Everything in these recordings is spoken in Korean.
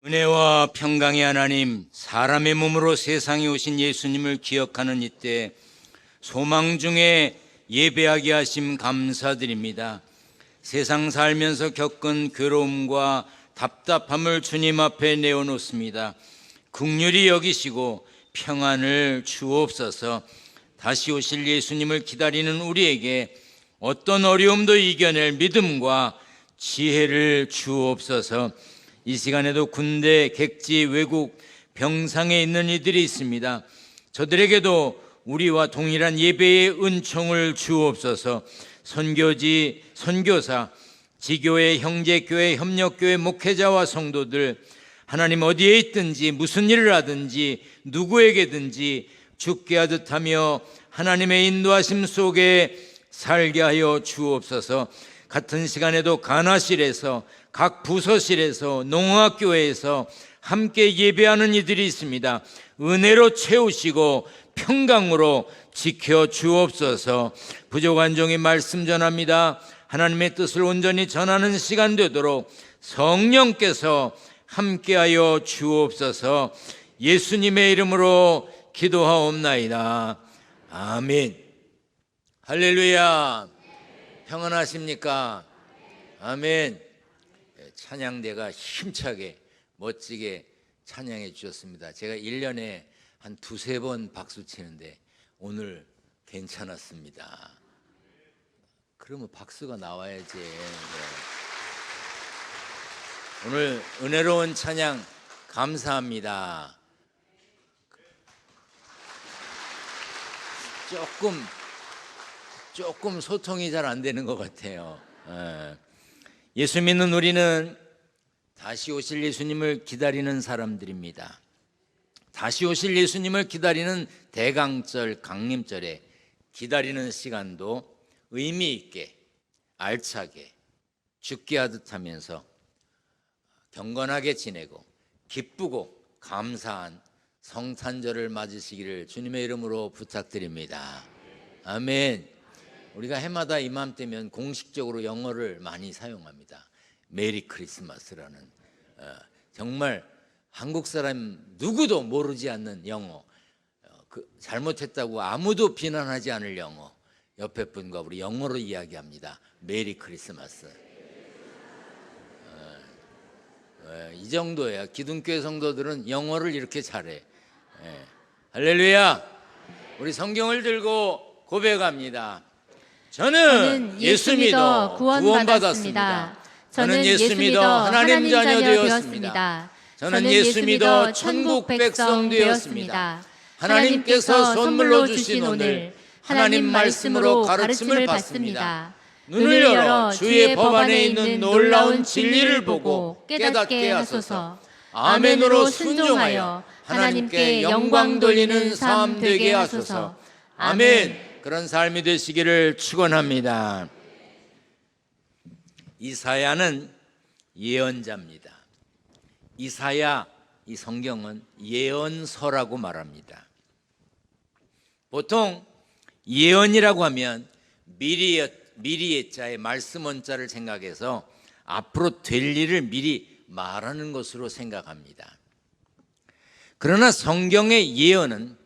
은혜와 평강의 하나님, 사람의 몸으로 세상에 오신 예수님을 기억하는 이때 소망 중에 예배하게 하심 감사드립니다. 세상 살면서 겪은 괴로움과 답답함을 주님 앞에 내어놓습니다. 긍휼히 여기시고 평안을 주옵소서. 다시 오실 예수님을 기다리는 우리에게 어떤 어려움도 이겨낼 믿음과 지혜를 주옵소서. 이 시간에도 군대, 객지, 외국, 병상에 있는 이들이 있습니다. 저들에게도 우리와 동일한 예배의 은총을 주옵소서. 선교지, 선교사, 지교회, 형제교회, 협력교회 목회자와 성도들, 하나님 어디에 있든지 무슨 일을 하든지 누구에게든지 죽게 하듯 하며 하나님의 인도하심 속에 살게 하여 주옵소서. 같은 시간에도 간화실에서, 각 부서실에서, 농학교회에서 함께 예배하는 이들이 있습니다. 은혜로 채우시고 평강으로 지켜 주옵소서. 부족한 종이 말씀 전합니다. 하나님의 뜻을 온전히 전하는 시간 되도록 성령께서 함께하여 주옵소서. 예수님의 이름으로 기도하옵나이다. 아멘. 할렐루야. 평안하십니까? 아멘. 찬양대가 힘차게 멋지게 찬양해 주셨습니다. 제가 1년에 한 두세 번 박수 치는데 오늘 괜찮았습니다. 그러면 박수가 나와야지. 네. 오늘 은혜로운 찬양 감사합니다. 조금 소통이 잘 안 되는 것 같아요. 예수 믿는 우리는 다시 오실 예수님을 기다리는 사람들입니다. 다시 오실 예수님을 기다리는 대강절, 강림절에 기다리는 시간도 의미 있게, 알차게, 죽게 하듯 하면서 경건하게 지내고 기쁘고 감사한 성탄절을 맞으시기를 주님의 이름으로 부탁드립니다. 아멘. 우리가 해마다 이맘때면 공식적으로 영어를 많이 사용합니다. 메리 크리스마스라는 정말 한국 사람 누구도 모르지 않는 영어, 잘못했다고 아무도 비난하지 않을 영어. 옆에 분과 우리 영어로 이야기합니다. 메리 크리스마스. 이 정도예요. 기둥교회 성도들은 영어를 이렇게 잘해. 할렐루야. 우리 성경을 들고 고백합니다. 저는 예수 믿어 구원받았습니다. 저는 예수 믿어 하나님 자녀 되었습니다. 저는 예수 믿어 천국 백성 되었습니다. 하나님께서 선물로 주신 오늘 하나님 말씀으로 가르침을 받습니다. 눈을 열어 주의 법 안에 있는 놀라운 진리를 보고 깨닫게 하소서. 아멘으로 순종하여 하나님께 영광 돌리는 삶 되게 하소서. 아멘. 그런 삶이 되시기를 축원합니다. 이사야는 예언자입니다. 이사야, 이 성경은 예언서라고 말합니다. 보통 예언이라고 하면 미리의 자의 말씀 원자를 생각해서 앞으로 될 일을 미리 말하는 것으로 생각합니다. 그러나 성경의 예언은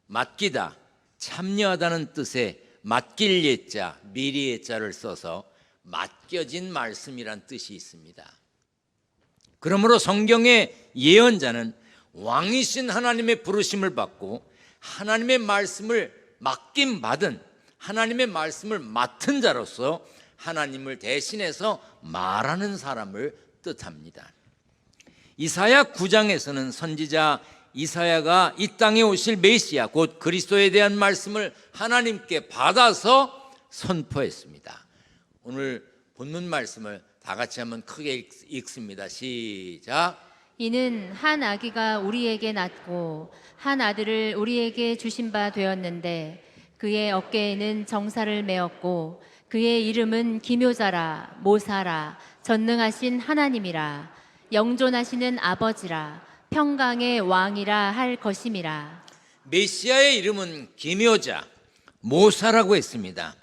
맡기다, 참여하다는 뜻의 맡길 예자, 미리의 자를 써서 맡겨진 말씀이란 뜻이 있습니다. 그러므로 성경의 예언자는 왕이신 하나님의 부르심을 받고 하나님의 말씀을 맡김받은, 하나님의 말씀을 맡은 자로서 하나님을 대신해서 말하는 사람을 뜻합니다. 이사야 9장에서는 선지자 이사야가 이 땅에 오실 메시아 곧 그리스도에 대한 말씀을 하나님께 받아서 선포했습니다. 오늘 본문 말씀을 다 같이 한번 크게 읽습니다. 시작. 이는 한 아기가 우리에게 낳고 한 아들을 우리에게 주신 바 되었는데 그의 어깨에는 정사를 메었고 그의 이름은 기묘자라, 모사라, 전능하신 하나님이라, 영존하시는 아버지라, 평강의 왕이라 할 것임이라. 메시아의 이름은 기묘자, 모사라고 했습니다.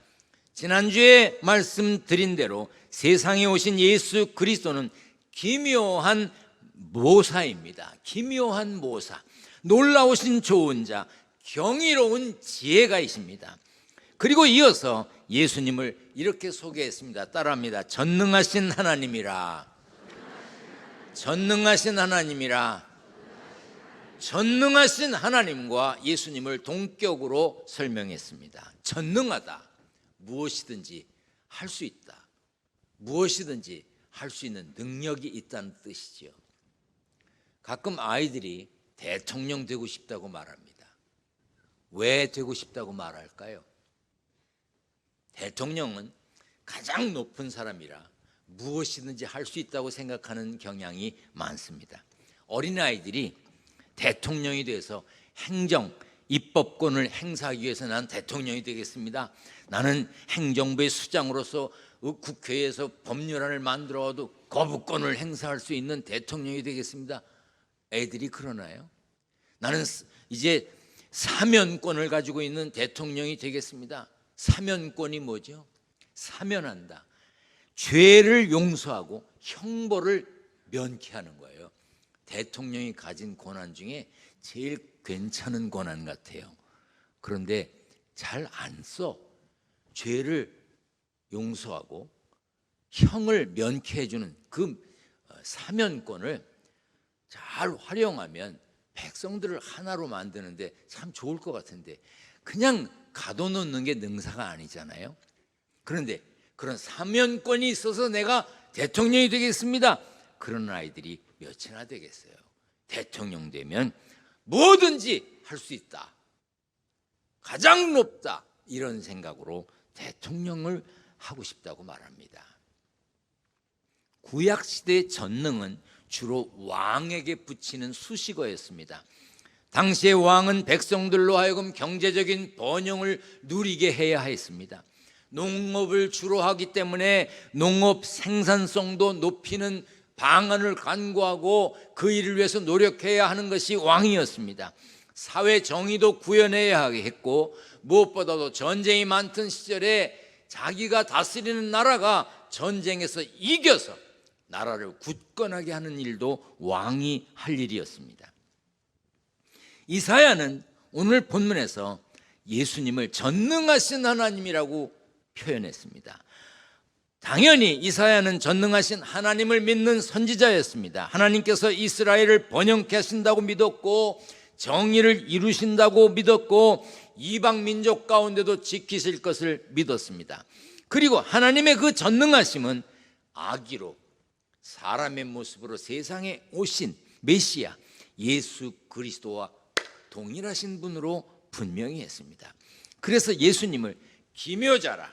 지난주에 말씀드린 대로 세상에 오신 예수 그리스도는 기묘한 모사입니다. 기묘한 모사, 놀라우신 좋은 자, 경이로운 지혜가 있습니다. 그리고 이어서 예수님을 이렇게 소개했습니다. 따라합니다. 전능하신 하나님이라. 전능하신 하나님이라. 전능하신 하나님과 예수님을 동격으로 설명했습니다. 전능하다. 무엇이든지 할 수 있다. 무엇이든지 할 수 있는 능력이 있다는 뜻이죠. 가끔 아이들이 대통령 되고 싶다고 말합니다. 왜 되고 싶다고 말할까요? 대통령은 가장 높은 사람이라 무엇이든지 할 수 있다고 생각하는 경향이 많습니다. 어린아이들이 대통령이 돼서 행정, 입법권을 행사하기 위해서 난 대통령이 되겠습니다. 나는 행정부의 수장으로서 국회에서 법률안을 만들어도 거부권을 행사할 수 있는 대통령이 되겠습니다. 애들이 그러나요? 나는 이제 사면권을 가지고 있는 대통령이 되겠습니다. 사면권이 뭐죠? 사면한다. 죄를 용서하고 형벌을 면케하는 거예요. 대통령이 가진 권한 중에 제일 괜찮은 권한 같아요. 그런데 잘 안 써. 죄를 용서하고 형을 면케해 주는 그 사면권을 잘 활용하면 백성들을 하나로 만드는데 참 좋을 것 같은데 그냥 가둬놓는 게 능사가 아니잖아요. 그런데 그런 사면권이 있어서 내가 대통령이 되겠습니다. 그런 아이들이 몇이나 되겠어요. 대통령 되면 뭐든지 할 수 있다. 가장 높다. 이런 생각으로 대통령을 하고 싶다고 말합니다. 구약시대의 전능은 주로 왕에게 붙이는 수식어였습니다. 당시의 왕은 백성들로 하여금 경제적인 번영을 누리게 해야 했습니다. 농업을 주로 하기 때문에 농업 생산성도 높이는 방안을 간구하고 그 일을 위해서 노력해야 하는 것이 왕이었습니다. 사회 정의도 구현해야 했고 무엇보다도 전쟁이 많던 시절에 자기가 다스리는 나라가 전쟁에서 이겨서 나라를 굳건하게 하는 일도 왕이 할 일이었습니다. 이사야는 오늘 본문에서 예수님을 전능하신 하나님이라고 표현했습니다. 당연히 이사야는 전능하신 하나님을 믿는 선지자였습니다. 하나님께서 이스라엘을 번영케 하신다고 믿었고 정의를 이루신다고 믿었고 이방 민족 가운데도 지키실 것을 믿었습니다. 그리고 하나님의 그 전능하심은 아기로 사람의 모습으로 세상에 오신 메시아 예수 그리스도와 동일하신 분으로 분명히 했습니다. 그래서 예수님을 기묘자라,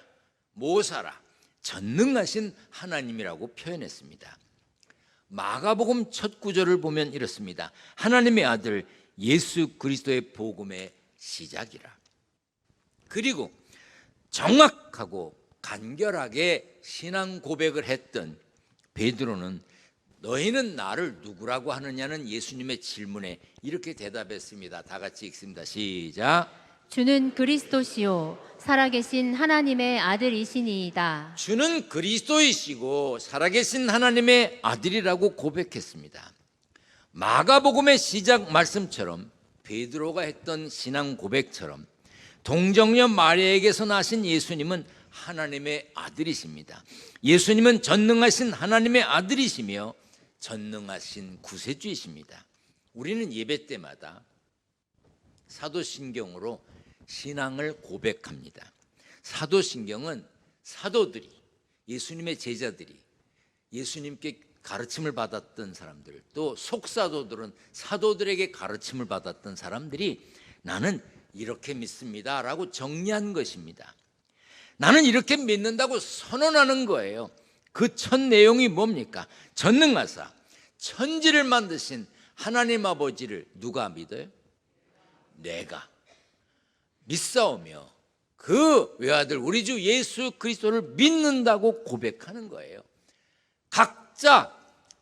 모사라, 전능하신 하나님이라고 표현했습니다. 마가복음 첫 구절을 보면 이렇습니다. 하나님의 아들 예수 그리스도의 복음의 시작이라. 그리고 정확하고 간결하게 신앙 고백을 했던 베드로는 너희는 나를 누구라고 하느냐는 예수님의 질문에 이렇게 대답했습니다. 다 같이 읽습니다. 시작. 주는 그리스도시요 살아계신 하나님의 아들이시니이다. 주는 그리스도이시고 살아계신 하나님의 아들이라고 고백했습니다. 마가복음의 시작 말씀처럼 베드로가 했던 신앙 고백처럼 동정녀 마리아에게서 나신 예수님은 하나님의 아들이십니다. 예수님은 전능하신 하나님의 아들이시며 전능하신 구세주이십니다. 우리는 예배 때마다 사도신경으로 신앙을 고백합니다. 사도신경은 사도들이, 예수님의 제자들이 예수님께 가르침을 받았던 사람들, 또 속사도들은 사도들에게 가르침을 받았던 사람들이 나는 이렇게 믿습니다 라고 정리한 것입니다. 나는 이렇게 믿는다고 선언하는 거예요. 그 첫 내용이 뭡니까? 전능하사 천지를 만드신 하나님 아버지를 누가 믿어요? 내가 믿사오며 그 외아들 우리 주 예수 그리스도를 믿는다고 고백하는 거예요. 각자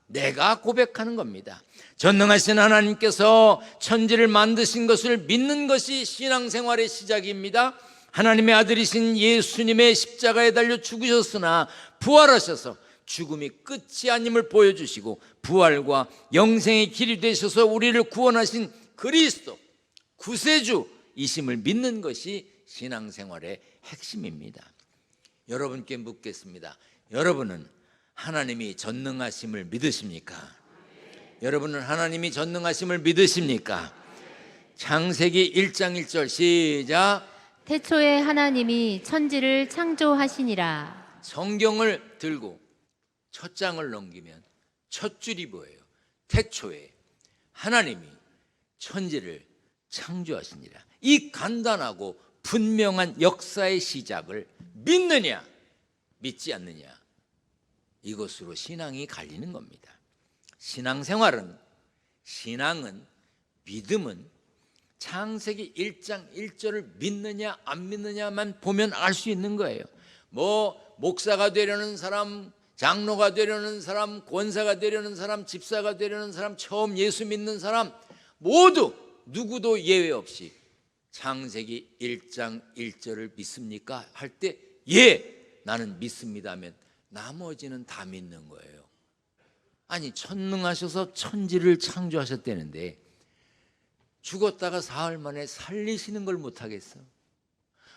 내가 고백하는 겁니다. 전능하신 하나님께서 천지를 만드신 것을 믿는 것이 신앙생활의 시작입니다. 하나님의 아들이신 예수님의 십자가에 달려 죽으셨으나 부활하셔서 죽음이 끝이 아님을 보여주시고 부활과 영생의 길이 되셔서 우리를 구원하신 그리스도 구세주이심을 믿는 것이 신앙생활의 핵심입니다. 여러분께 묻겠습니다. 여러분은 하나님이 전능하심을 믿으십니까? 여러분은 하나님이 전능하심을 믿으십니까? 창세기 1장 1절 시작. 태초에 하나님이 천지를 창조하시니라. 성경을 들고 첫 장을 넘기면 첫 줄이 뭐예요? 태초에 하나님이 천지를 창조하시니라. 이 간단하고 분명한 역사의 시작을 믿느냐 믿지 않느냐, 이것으로 신앙이 갈리는 겁니다. 신앙은 믿음은 창세기 1장 1절을 믿느냐 안 믿느냐만 보면 알 수 있는 거예요. 뭐 목사가 되려는 사람, 장로가 되려는 사람, 권사가 되려는 사람, 집사가 되려는 사람, 처음 예수 믿는 사람 모두 누구도 예외 없이 창세기 1장 1절을 믿습니까? 할 때 예, 나는 믿습니다 하면 나머지는 다 믿는 거예요. 아니, 천능하셔서 천지를 창조하셨다는데 죽었다가 사흘 만에 살리시는 걸 못하겠어?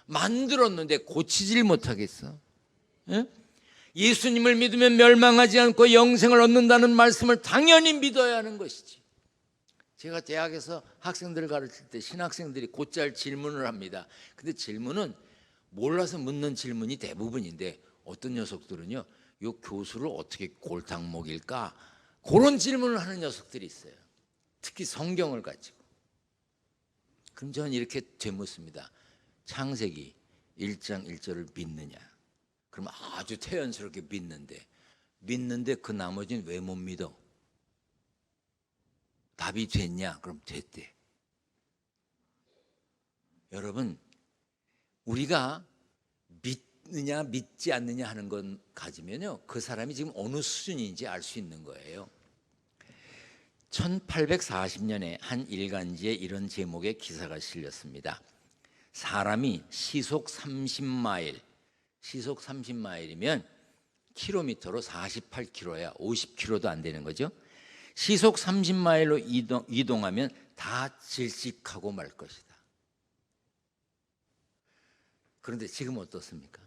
만들었는데 고치질 못하겠어? 예? 예수님을 믿으면 멸망하지 않고 영생을 얻는다는 말씀을 당연히 믿어야 하는 것이지. 제가 대학에서 학생들을 가르칠 때 신학생들이 곧잘 질문을 합니다. 근데 질문은 몰라서 묻는 질문이 대부분인데 어떤 녀석들은요, 이 교수를 어떻게 골탕 먹일까? 그런 질문을 하는 녀석들이 있어요. 특히 성경을 가지고. 그럼 저는 이렇게 되묻습니다. 창세기 1장 1절을 믿느냐? 그럼 아주 태연스럽게 믿는데 그 나머지는 왜 못 믿어? 답이 됐냐? 그럼 됐대. 여러분, 우리가 믿느냐 믿지 않느냐 하는 건 가지면요, 그 사람이 지금 어느 수준인지 알 수 있는 거예요. 1840년에 한 일간지에 이런 제목의 기사가 실렸습니다. 사람이 시속 30마일, 시속 30마일이면 킬로미터로 48km야. 50km도 안 되는 거죠. 시속 30마일로 이동하면 다 질식하고 말 것이다. 그런데 지금 어떻습니까?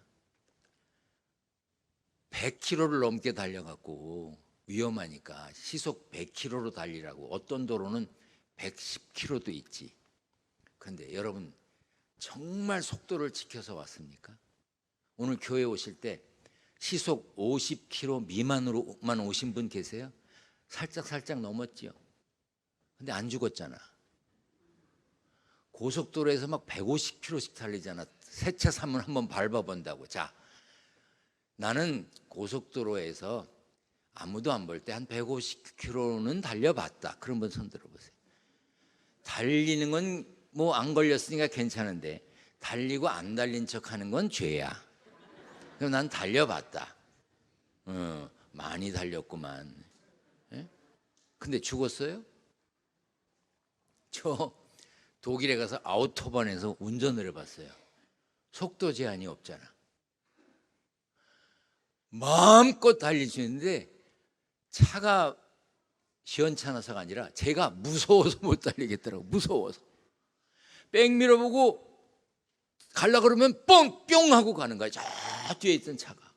100km를 넘게 달려갖고 위험하니까 시속 100km로 달리라고. 어떤 도로는 110km도 있지. 그런데 여러분, 정말 속도를 지켜서 왔습니까? 오늘 교회 오실 때 시속 50km 미만으로만 오신 분 계세요? 살짝 넘었지요. 근데 안 죽었잖아. 고속도로에서 막 150km씩 달리잖아. 새 차 사면 한번 밟아본다고. 자, 나는 고속도로에서 아무도 안 볼 때 한 150km는 달려봤다. 그런 분 손 들어보세요. 달리는 건 뭐 안 걸렸으니까 괜찮은데 달리고 안 달린 척하는 건 죄야. 그럼 난 달려봤다. 많이 달렸구만. 예? 근데 죽었어요? 저 독일에 가서 아우토반에서 운전을 해봤어요. 속도 제한이 없잖아. 마음껏 달릴 수 있는데 차가 시원찮아서가 아니라 제가 무서워서 못 달리겠더라고. 무서워서. 백 밀어보고 가려고 그러면 뻥뿅 하고 가는 거야. 저 뒤에 있던 차가.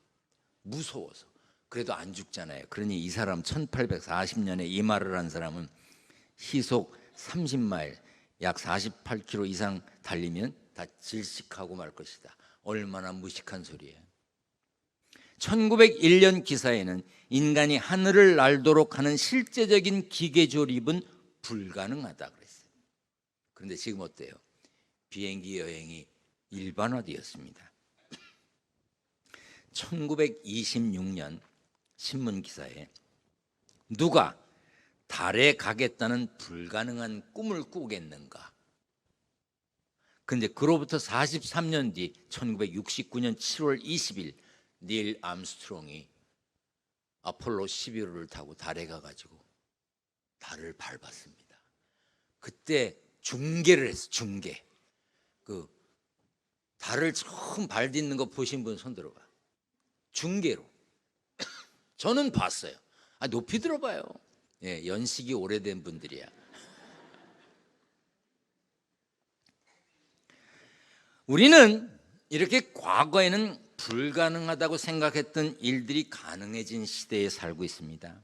무서워서. 그래도 안 죽잖아요. 그러니 이 사람 1840년에 이 말을 한 사람은 시속 30마일, 약 48km 이상 달리면 다 질식하고 말 것이다. 얼마나 무식한 소리예요. 1901년 기사에는 인간이 하늘을 날도록 하는 실제적인 기계 조립은 불가능하다 그랬어요. 그런데 지금 어때요? 비행기 여행이 일반화되었습니다. 1926년 신문 기사에 누가 달에 가겠다는 불가능한 꿈을 꾸겠는가? 그런데 그로부터 43년 뒤 1969년 7월 20일 닐 암스트롱이 아폴로 11호를 타고 달에 가가지고 달을 밟았습니다. 그때 중계를 했어. 중계. 그 달을 처음 발 딛는 거 보신 분 손 들어봐. 중계로 저는 봤어요. 높이 들어봐요. 예, 연식이 오래된 분들이야. 우리는 이렇게 과거에는 불가능하다고 생각했던 일들이 가능해진 시대에 살고 있습니다.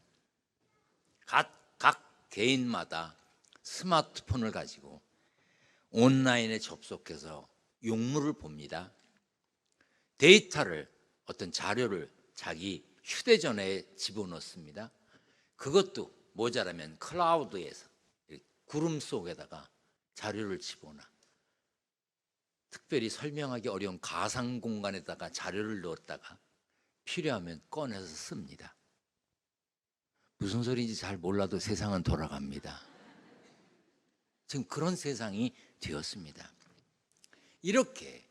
각 개인마다 스마트폰을 가지고 온라인에 접속해서 용물을 봅니다. 데이터를, 어떤 자료를 자기 휴대전화에 집어넣습니다. 그것도 모자라면 클라우드에서, 구름 속에다가 자료를 집어넣어. 특별히 설명하기 어려운 가상 공간에다가 자료를 넣었다가 필요하면 꺼내서 씁니다. 무슨 소리인지 잘 몰라도 세상은 돌아갑니다. 지금 그런 세상이 되었습니다. 이렇게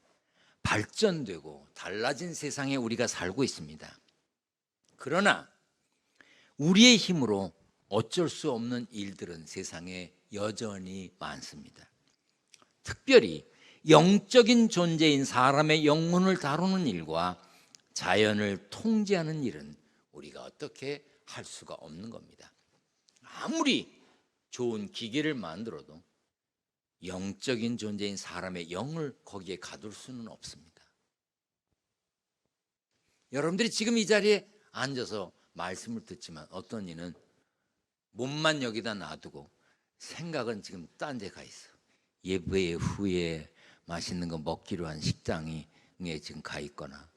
발전되고 달라진 세상에 우리가 살고 있습니다. 그러나 우리의 힘으로 어쩔 수 없는 일들은 세상에 여전히 많습니다. 특별히 영적인 존재인 사람의 영혼을 다루는 일과 자연을 통제하는 일은 우리가 어떻게 할 수가 없는 겁니다. 아무리 좋은 기계를 만들어도 영적인 존재인 사람의 영을 거기에 가둘 수는 없습니다. 여러분들이 지금 이 자리에 앉아서 말씀을 듣지만 어떤 이는 몸만 여기다 놔두고 생각은 지금 딴 데 가 있어. 예배 후에 맛있는 거 먹기로 한 식당에 지금 가 있거나,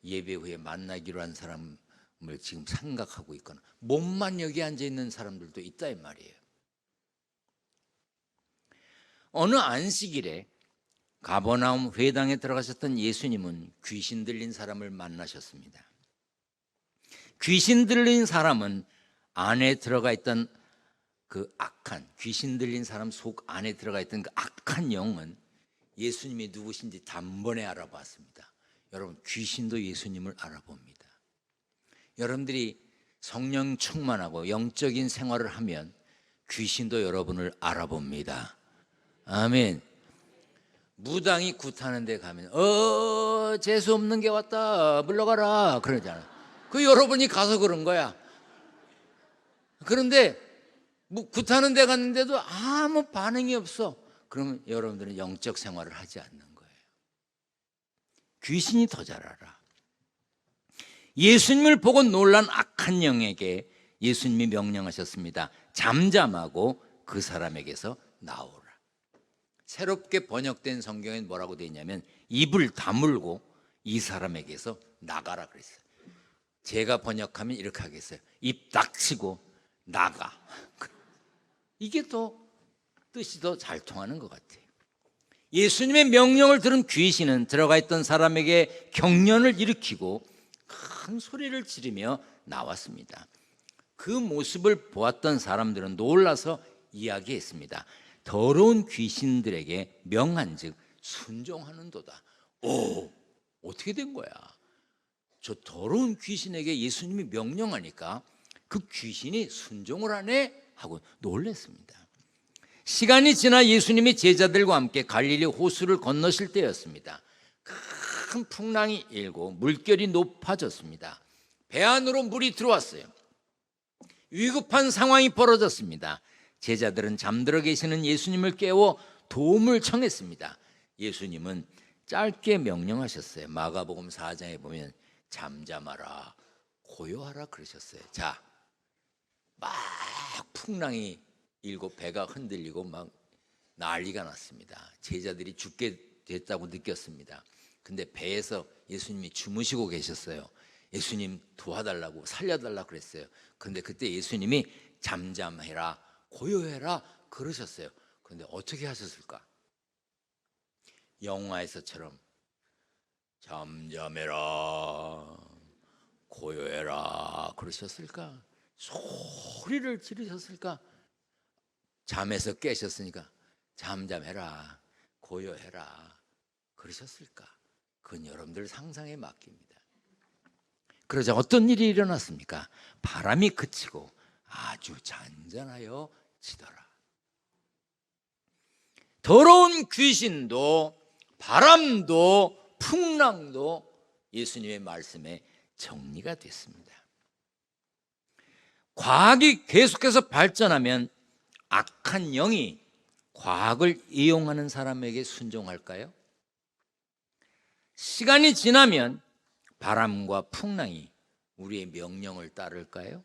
예배 후에 만나기로 한 사람을 지금 생각하고 있거나, 몸만 여기 앉아 있는 사람들도 있다 이 말이에요. 어느 안식일에 가버나움 회당에 들어가셨던 예수님은 귀신 들린 사람을 만나셨습니다. 귀신 들린 사람은 안에 들어가 있던 그 악한, 귀신 들린 사람 속 안에 들어가 있던 그 악한 영은 예수님이 누구신지 단번에 알아봤습니다. 여러분, 귀신도 예수님을 알아봅니다. 여러분들이 성령 충만하고 영적인 생활을 하면 귀신도 여러분을 알아봅니다. 아멘. 무당이 굿하는 데 가면 재수 없는 게 왔다 물러가라 그러잖아. 그 여러분이 가서 그런 거야. 그런데 굿하는 데 갔는데도 아무 반응이 없어. 그러면 여러분들은 영적 생활을 하지 않는 거예요. 귀신이 더 잘 알아. 예수님을 보고 놀란 악한 영에게 예수님이 명령하셨습니다. 잠잠하고 그 사람에게서 나오라. 새롭게 번역된 성경엔 뭐라고 되어 있냐면 입을 다물고 이 사람에게서 나가라 그랬어요. 제가 번역하면 이렇게 하겠어요. 입 닥치고 나가. 이게 더 뜻이 더 잘 통하는 것 같아요. 예수님의 명령을 들은 귀신은 들어가 있던 사람에게 경련을 일으키고 큰 소리를 지르며 나왔습니다. 그 모습을 보았던 사람들은 놀라서 이야기했습니다. 더러운 귀신들에게 명한즉 순종하는도다. 어떻게 된 거야? 저 더러운 귀신에게 예수님이 명령하니까 그 귀신이 순종을 하네 하고 놀랐습니다. 시간이 지나 예수님이 제자들과 함께 갈릴리 호수를 건너실 때였습니다. 큰 풍랑이 일고 물결이 높아졌습니다. 배 안으로 물이 들어왔어요. 위급한 상황이 벌어졌습니다. 제자들은 잠들어 계시는 예수님을 깨워 도움을 청했습니다. 예수님은 짧게 명령하셨어요. 마가복음 4장에 보면 잠잠하라, 고요하라 그러셨어요. 자, 막 풍랑이 일고 배가 흔들리고 막 난리가 났습니다. 제자들이 죽게 됐다고 느꼈습니다. 근데 배에서 예수님이 주무시고 계셨어요. 예수님 도와달라고 살려달라고 그랬어요. 근데 그때 예수님이 잠잠해라, 고요해라 그러셨어요. 근데 어떻게 하셨을까? 영화에서처럼 잠잠해라, 고요해라 그러셨을까? 소리를 지르셨을까? 잠에서 깨셨으니까 잠잠해라, 고요해라 그러셨을까? 그건 여러분들 상상에 맡깁니다. 그러자 어떤 일이 일어났습니까? 바람이 그치고 아주 잔잔하여 지더라. 더러운 귀신도 바람도 풍랑도 예수님의 말씀에 정리가 됐습니다. 과학이 계속해서 발전하면 악한 영이 과학을 이용하는 사람에게 순종할까요? 시간이 지나면 바람과 풍랑이 우리의 명령을 따를까요?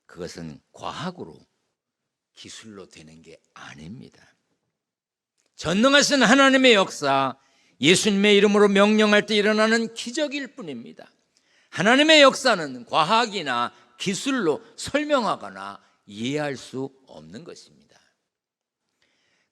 그것은 과학으로, 기술로 되는 게 아닙니다. 전능하신 하나님의 역사, 예수님의 이름으로 명령할 때 일어나는 기적일 뿐입니다. 하나님의 역사는 과학이나 기술로 설명하거나 이해할 수 없는 것입니다.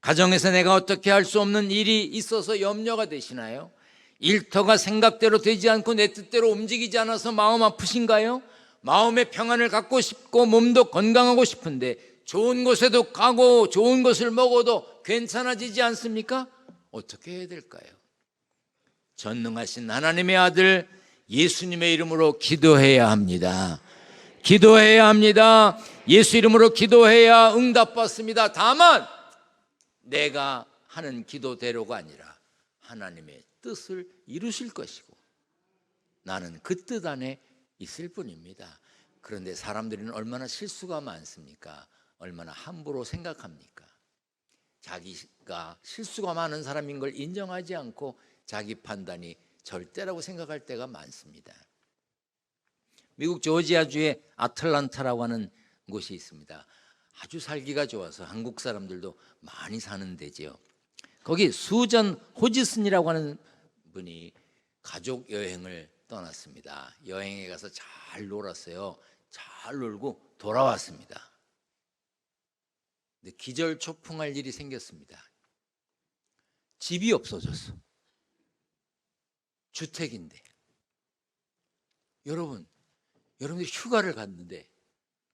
가정에서 내가 어떻게 할 수 없는 일이 있어서 염려가 되시나요? 일터가 생각대로 되지 않고 내 뜻대로 움직이지 않아서 마음 아프신가요? 마음의 평안을 갖고 싶고 몸도 건강하고 싶은데 좋은 곳에도 가고 좋은 것을 먹어도 괜찮아지지 않습니까? 어떻게 해야 될까요? 전능하신 하나님의 아들 예수님의 이름으로 기도해야 합니다. 기도해야 합니다. 예수 이름으로 기도해야 응답받습니다. 다만 내가 하는 기도대로가 아니라 하나님의 뜻을 이루실 것이고 나는 그 뜻 안에 있을 뿐입니다. 그런데 사람들은 얼마나 실수가 많습니까? 얼마나 함부로 생각합니까? 자기가 실수가 많은 사람인 걸 인정하지 않고 자기 판단이 절대라고 생각할 때가 많습니다. 미국 조지아주의 아틀란타라고 하는 곳이 있습니다. 아주 살기가 좋아서 한국 사람들도 많이 사는 데지요. 거기 수전 호지슨이라고 하는 분이 가족 여행을 떠났습니다. 여행에 가서 잘 놀았어요. 잘 놀고 돌아왔습니다. 근데 기절초풍할 일이 생겼습니다. 집이 없어졌어. 주택인데. 여러분들이 휴가를 갔는데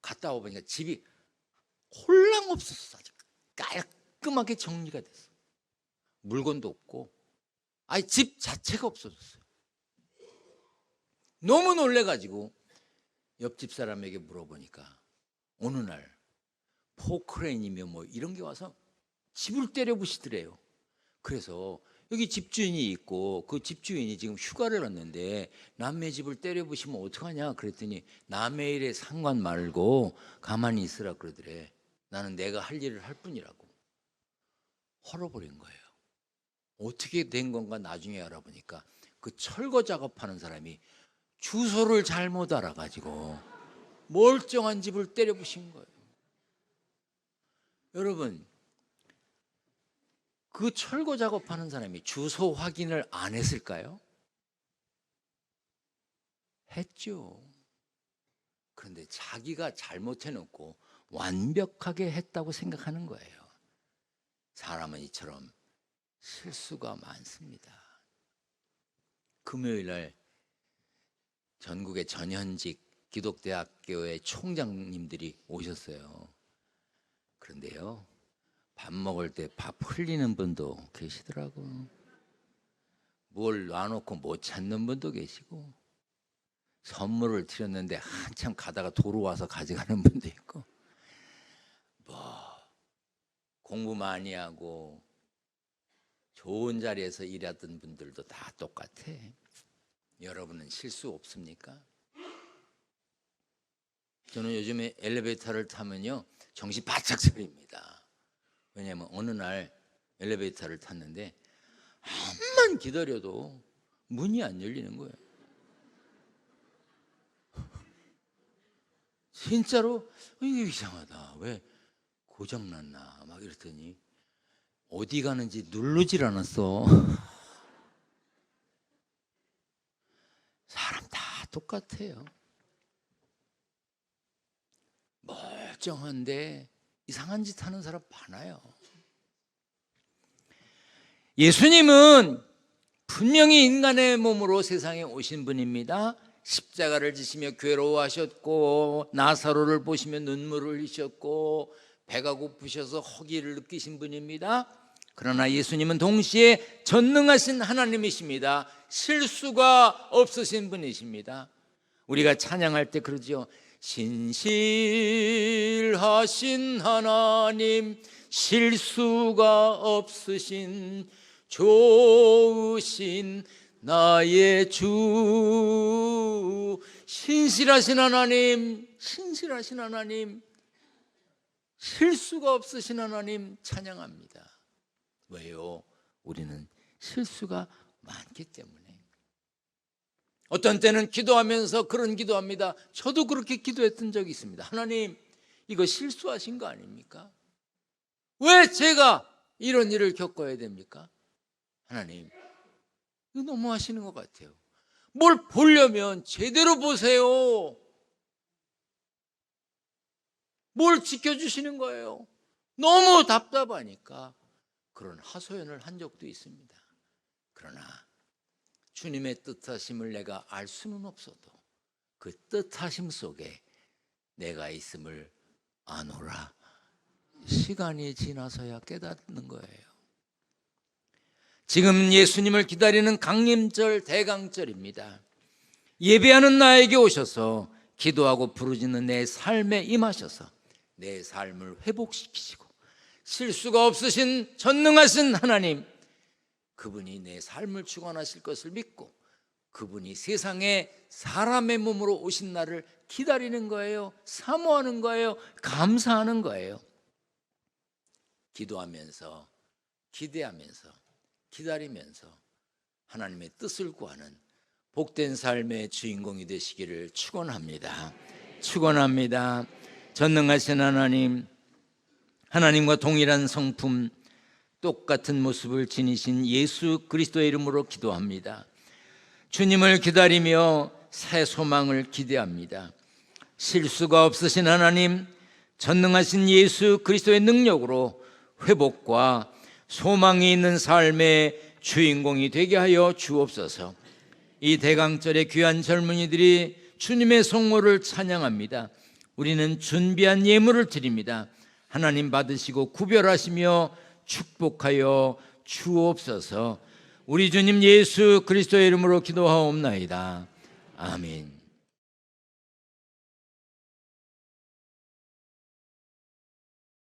갔다 와보니까 집이 홀랑 없었어. 아주 깔끔하게 정리가 됐어. 물건도 없고 아예 집 자체가 없어졌어요. 너무 놀래가지고 옆집 사람에게 물어보니까 어느 날 포크레인이며 뭐 이런 게 와서 집을 때려 부시더래요. 그래서 여기 집주인이 있고 그 집주인이 지금 휴가를 왔는데 남의 집을 때려 부시면 어떡하냐 그랬더니 남의 일에 상관 말고 가만히 있으라 그러더래. 나는 내가 할 일을 할 뿐이라고. 헐어버린 거예요. 어떻게 된 건가 나중에 알아보니까 그 철거 작업하는 사람이 주소를 잘못 알아가지고 멀쩡한 집을 때려 부신 거예요. 여러분, 그 철거 작업하는 사람이 주소 확인을 안 했을까요? 했죠. 그런데 자기가 잘못해놓고 완벽하게 했다고 생각하는 거예요. 사람은 이처럼 실수가 많습니다. 금요일 날 전국의 전현직 기독대학교의 총장님들이 오셨어요. 그런데요, 밥 먹을 때 밥 흘리는 분도 계시더라고. 뭘 놔놓고 못 찾는 분도 계시고, 선물을 드렸는데 한참 가다가 도로 와서 가져가는 분도 있고, 공부 많이 하고 좋은 자리에서 일하던 분들도 다 똑같아. 여러분은 실수 없습니까? 저는 요즘에 엘리베이터를 타면요 정신 바짝 차립니다. 왜냐하면 어느 날 엘리베이터를 탔는데 한만 기다려도 문이 안 열리는 거예요. 진짜로 이게 이상하다. 왜 고장났나 막 이랬더니 어디 가는지 누르질 않았어. 사람 다 똑같아요. 멀쩡한데 이상한 짓 하는 사람 많아요. 예수님은 분명히 인간의 몸으로 세상에 오신 분입니다. 십자가를 지시며 괴로워하셨고 나사로를 보시며 눈물을 흘리셨고 배가 고프셔서 허기를 느끼신 분입니다. 그러나 예수님은 동시에 전능하신 하나님이십니다. 실수가 없으신 분이십니다. 우리가 찬양할 때 그러죠. 신실하신 하나님, 실수가 없으신 좋으신 나의 주. 신실하신 하나님, 신실하신 하나님, 실수가 없으신 하나님 찬양합니다. 왜요? 우리는 실수가 많기 때문에. 어떤 때는 기도하면서 그런 기도합니다. 저도 그렇게 기도했던 적이 있습니다. 하나님, 이거 실수하신 거 아닙니까? 왜 제가 이런 일을 겪어야 됩니까? 하나님, 이거 너무 하시는 것 같아요. 뭘 보려면 제대로 보세요. 뭘 지켜주시는 거예요? 너무 답답하니까 그런 하소연을 한 적도 있습니다. 그러나 주님의 뜻하심을 내가 알 수는 없어도 그 뜻하심 속에 내가 있음을 아노라. 시간이 지나서야 깨닫는 거예요. 지금 예수님을 기다리는 강림절 대강절입니다. 예배하는 나에게 오셔서 기도하고 부르짖는 내 삶에 임하셔서 내 삶을 회복시키시고 실수가 없으신 전능하신 하나님, 그분이 내 삶을 주관하실 것을 믿고 그분이 세상에 사람의 몸으로 오신 날을 기다리는 거예요. 사모하는 거예요. 감사하는 거예요. 기도하면서, 기대하면서, 기다리면서 하나님의 뜻을 구하는 복된 삶의 주인공이 되시기를 축원합니다. 축원합니다. 전능하신 하나님, 하나님과 동일한 성품, 똑같은 모습을 지니신 예수 그리스도의 이름으로 기도합니다. 주님을 기다리며 새 소망을 기대합니다. 실수가 없으신 하나님, 전능하신 예수 그리스도의 능력으로 회복과 소망이 있는 삶의 주인공이 되게 하여 주옵소서. 이 대강절의 귀한 젊은이들이 주님의 성모를 찬양합니다. 우리는 준비한 예물을 드립니다. 하나님 받으시고 구별하시며 축복하여 주옵소서. 우리 주님 예수 그리스도의 이름으로 기도하옵나이다. 아멘.